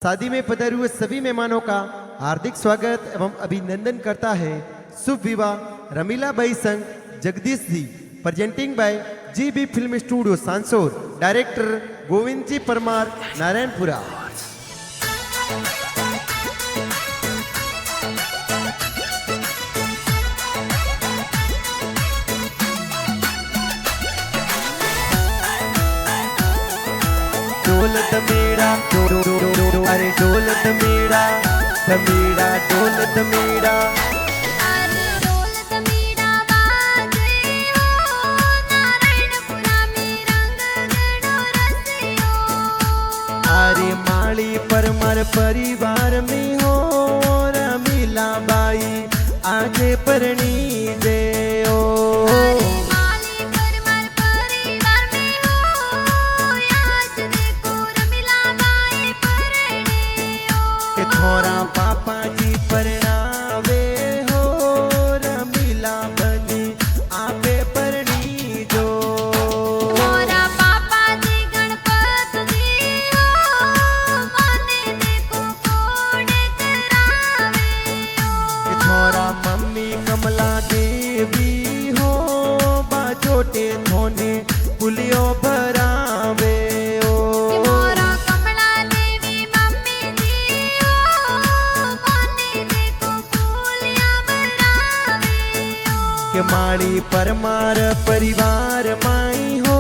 शादी में पधारे हुए सभी मेहमानों का हार्दिक स्वागत एवं अभिनंदन करता है शुभ विवाह रमीला बाई संग Jagdish ji, presenting by GB film studio सांसोर, डायरेक्टर गोविंद जी परमार, नारायणपुरा। ढोल दमेड़ा अरे ढोल दमेड़ा दमेड़ा ढोल दमेड़ा अरे माली परमार परिवार में हो रमीला बाई आगे परणी दे थोड़ा पापा जी परणावे हो रमीला बनी आपे परणी जो थोड़ा पापा जी गणपत जी हो माने देखो कोड़े करावे थोड़ा मम्मी कमला देवी हो बाजोटे थोने पुलियो भरावे माड़ी परमार परिवार माई हो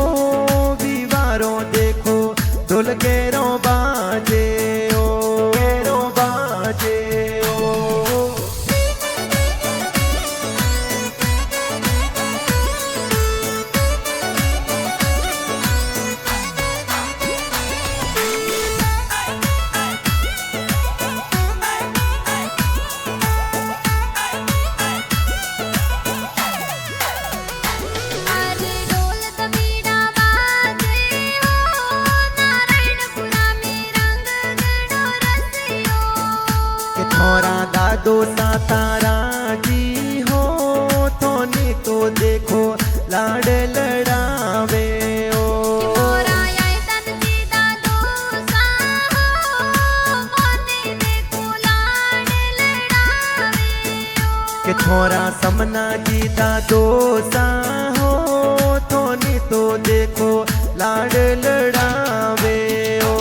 विवारो देखो ढोल गेरो बाजे ओ गेरो बाजे ओ थोड़ा दादो सातारा जी हो थोनी तो देखो लाड लड़ावे ओ के थोड़ा समना जी दादो सा हो थोनी तो देखो लाड लड़ावे ओ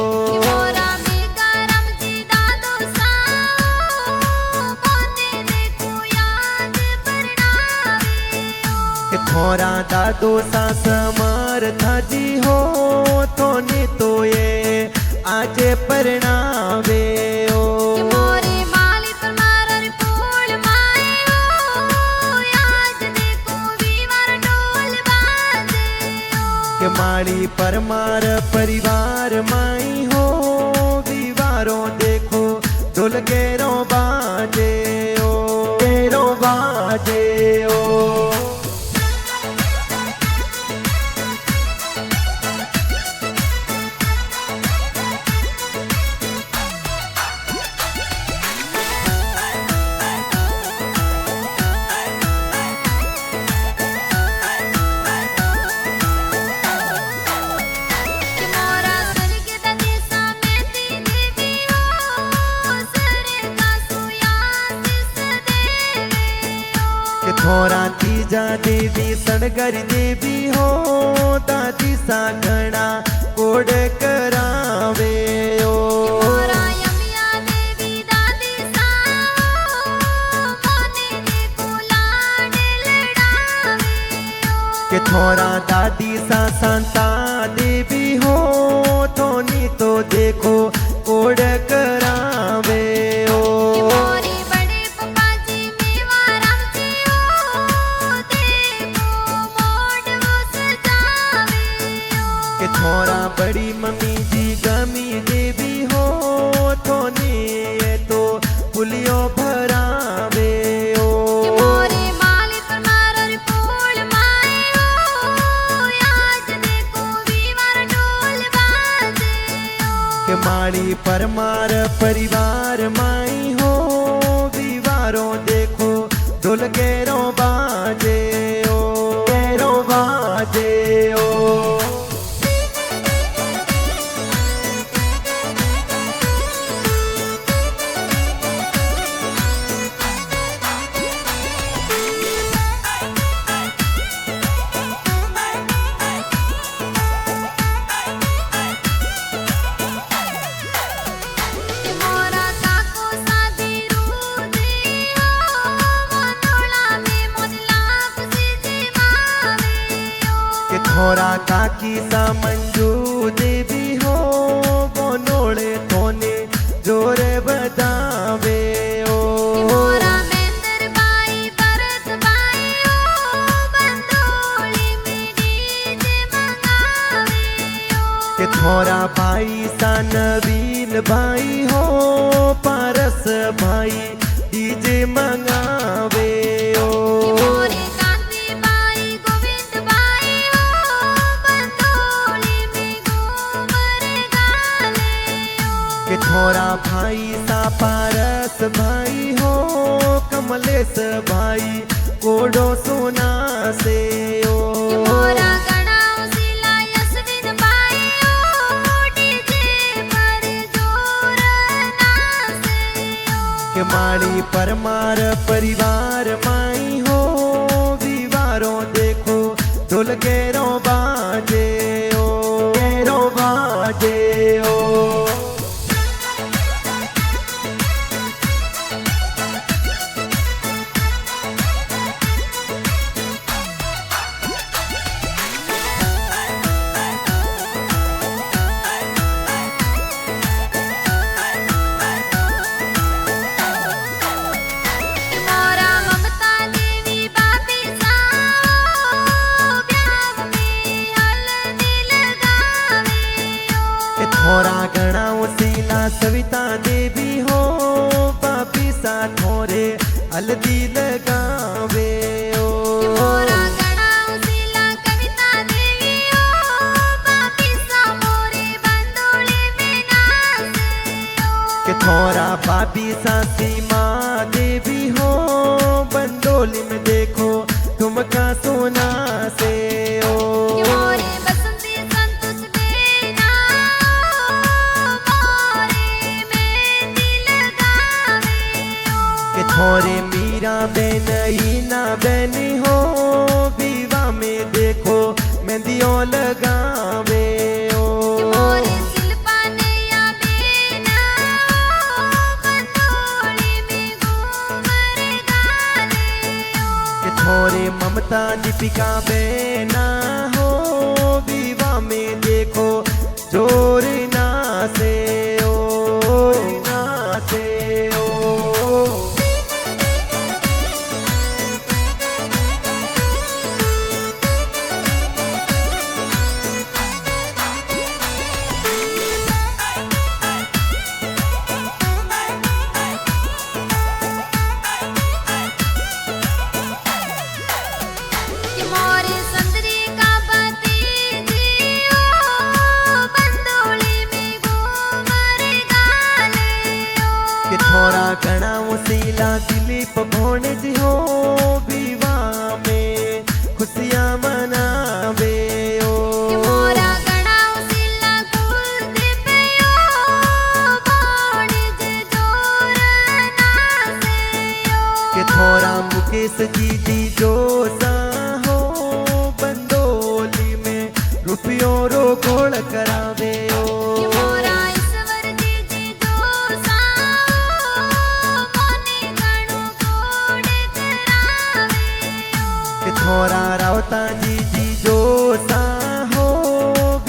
थोड़ा दादो सा समर्था जी हो थोनी तो ये आज परणावे ओ के माड़ी परमार परिवार माई हो विवारो देखो ढोल गेरो बाजे ओ गेरो बाजे ओ थोड़ा तीजा देवी सड़गर देवी हो दादी सा घना कोड करावे ओ के थोड़ा दादी सा संता देवी हो थोनी तो देखो कोड करावे ओ थोड़ा बड़ी मम्मी जी गमी देवी हो थोनी ये तो पुलियो भरावे ओ के माड़ी परमार परिवार माई हो विवारो देखो ढोल गेरो बाजे ओ गेरो बाजे ओ थोड़ा काकी सा मंजू देवी हो बोनोड़े तोने जोरे बदावे ओ कि मोरा मेंदर बाई भरत बाई ओ बंदोली में डीजे मंगावे ओ कि थोड़ा भाई सा नवीन भाई हो पारस भाई डीजे मंगावे ओ कि मोरे कांति बाई गोविंद बाई ओ बंदोली में घूमर गाले ओ कि थोड़ा भाई सा पारस भाई हो कमलेश भाई कोडो सोना से ओ कि मोरा गणाओ सिला यशविन बाई ओ डीजे पर जोर नाचे ओ कि माड़ी परमार परिवार माई हो दीवारों देखो ढोल गेरो बाजे ओ गेरो बाजे ओ कि मोरा ममता देवी बापी साओ ब्याह में हल्दी लगावे ओ कि थोड़ा गणाओ सीला सविता देवी हो बापी सा थोरे हल्दी लगावे ओ कि मोरा गणाओ सिला कविता देवी ओ बापी सा मोरे बंदोली में नाचे ओ कि थोड़ा बापी सा सीमा देवी हो बंदोली में देखो तुमका सोना से ओ कि मोरे बसंती संतोष देना मोरे मेहंदी लगावे ओ कि थोरे मीरा बेन हीना बेन हो विवाह में देखो मेहंदियों लगावे ओ कि मोरे शिल्पा नैया बेना बंदोली में घूमर गाले ओ कि थोरे ममता दीपिका बेना हो विवाह में देखो जोर नाचे ओ नाचे ओ कि मोरे सुंदरी का भतीजी ओ बंदोली में घूमर गाले ओ कि थोड़ा गणाओ सीला दिलीप भोणज हो विवाह में खुशियाँ मनावे ओ कि मोरा गणाओ सिला कुलदीप ओ बाणिज जोर नाचे ओ कि थोड़ा मुकेश जी दी जो सा हो बंदोली में रुपयों रो गोल करावे ओ कि मोरा ईश्वर जी दोसाओ मोने गणो कोड करावे ओ कि थोड़ा रावता जी जो सा हो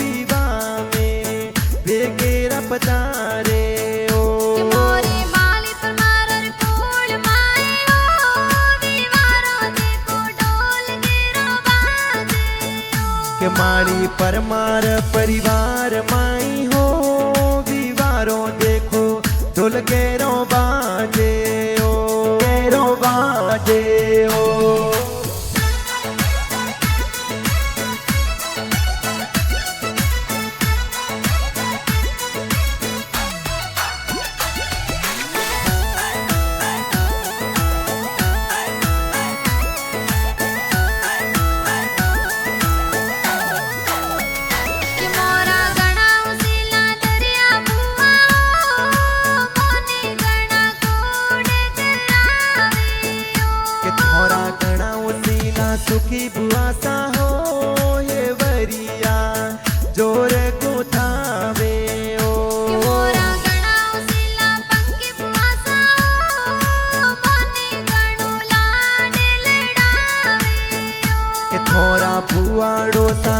विवाह में बेगेरा पधारे ओ कि मोरे माली पर मारर फूल माए ओ दीवारों देखो ढोल गिरो बाजे ओ कि माड़ी परमार परिवार माई हो विवारों देखो ढोल गेरो बाजे ओ गेरो बाजे ओ कि मोरा गणाओ सिला दरिया बुआ ओ मोने गणा कोड करावे ओ कि थोड़ा गणाओ सीला सुखी बुआ सा हो ये वरिया जोर को थावे ओ कि मोरा गणाओ सिला पंकी बुआ साओ मोने गणो लाड लड़ावे ओ कि थोड़ा बुआड़ो सा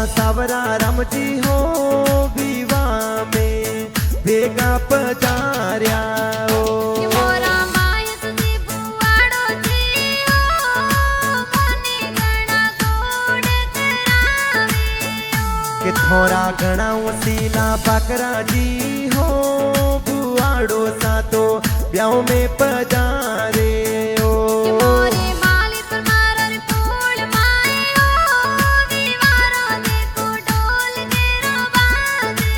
घणा वसीला बाकरा जी हो बुआड़ो सा तो ब्याह में पधारे ओ કે મોરે માલી પર મારા રે ફૂલ માય ઓ વિવારો દેખો ઢોલ કેરો બાજે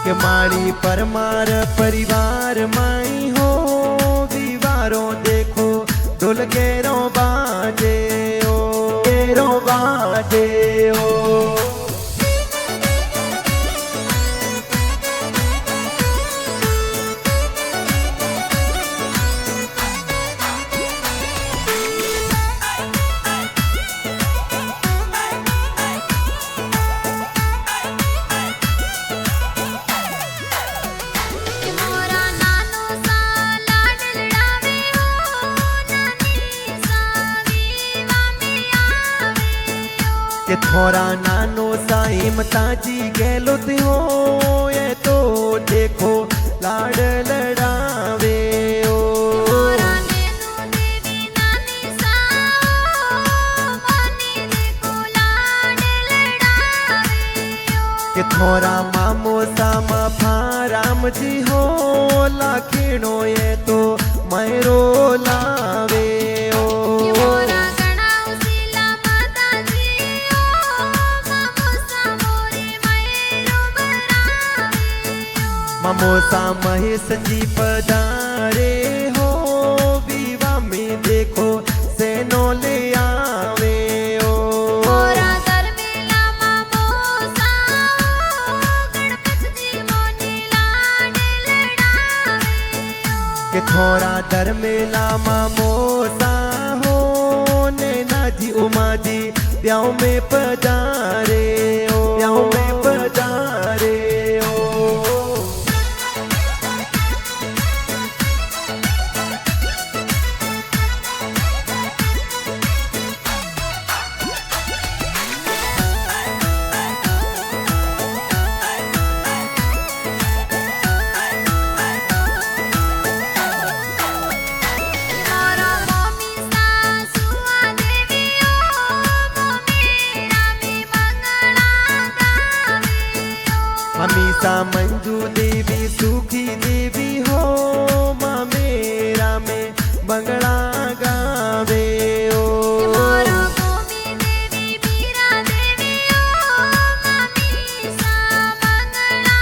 કે મારી પરમાર પરિવાર માઈ હો વિવારો દેખો ઢોલ કેરો બાજે ઓ કેરો બાજે ઓ કે મોરા નાનો સા લાડ લડાવે ઓ નાની સા વિવા મે આવે ઓ કે થોડા નાનો સાઈમ તાજી ગેલો થયો એ તો દેખો લાડ લડાવે ઓ મોરા નેનો દેવી નાની સા મને દેખો લાડ લડાવે ઓ કે થોડા મામો સામા ફારામજી હો લાખીણો એ તો મયરો લાવે કે ઓ મોરા ઘણા ઉસીલા માતાજી ઓ મામો સા મોરે મયરો બનાવે ઓ ममोसा महेश जी पधारे हो विवाह में देखो सेनो ले आवे ओ મોરા દરમેલા મામો સા ગણપતજી મોની લાડ લડાવે ઓ के थोड़ा धर्मेला ममोसा हो नैना जी उमा जी ब्याह में पधारे ओ ब्याह में पधारे ओ મારા મમ્મી સાસુ આ દેવી ઓ મમ્મી રામે મંગળા ગાવે ઓ हमीसा मंजू देवी सुखी देवी हो माँ मेरा में बंगड़ा गावे કે ओ મોરા ભૂમિ દેવી મીરા દેવી ઓ મમ્મી સા મંગળા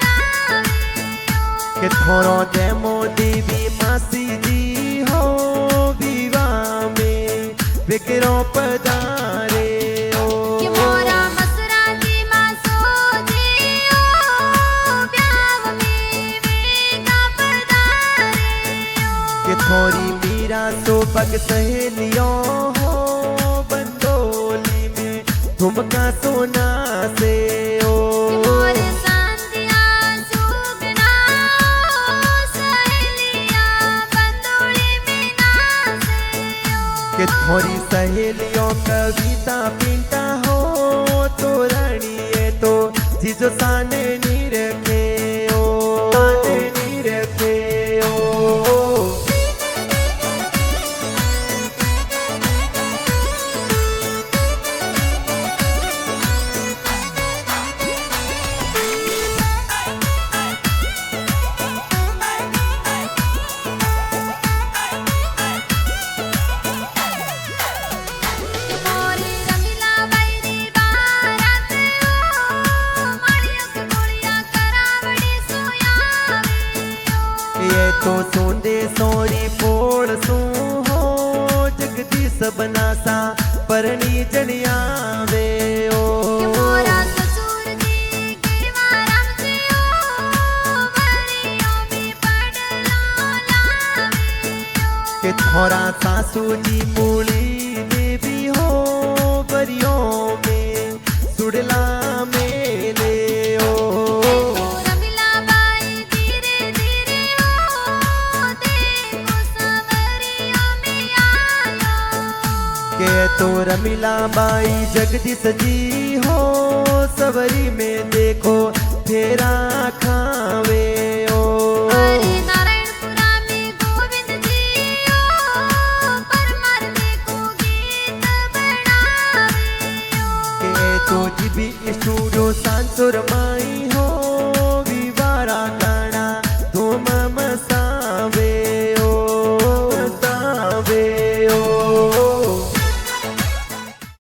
ગાવે ઓ के थोरो जयमो देवी मासी जी हो विवाह में विकरो पधारे ओ કે મોરા મસરાજી માં સોજી ઓ બ્યાવ મે વેગા પધારે ઓ के थोरी मीरा तो पग सहेलियों हो बंदोली में ठुमका सोना से કે ओ મોરે સાંધિયા સુગના સહેલિયા બંદોળી में नाचे ઓ के थोड़ी सहेलियों कविता पिंटा हो तो रानी तो जीजो साने नी रखे ओ साने नी रखे ओ કે મોરે રમીલા બૈરી બારાત ઓ માળિયો કે ગોળિયા કરાવડી સોયાવે ઓ ये तो सोंदे सोरी पोड़ सू हो जगदीश बनासा परणी जनियावे કે ओ મોરા સસુરજી કેવા રામજી ઓ વળિયો મે પડલો લાવે ઓ के थोड़ा सासू जी मूली देवी हो बरियों में सुड़ला मेले ओ देखो रमीला बाई धीरे धीरे ओ देखो सवरियों में आयो के तो रमीला बाई जगदीश जी हो सवरी में देखो फेरा खावे ओ हरे नारायणपुरा में गोविंद जी ओ परमार देखो गीत बनावे ओ के तो जीबी स्टूडियो सांसुर माई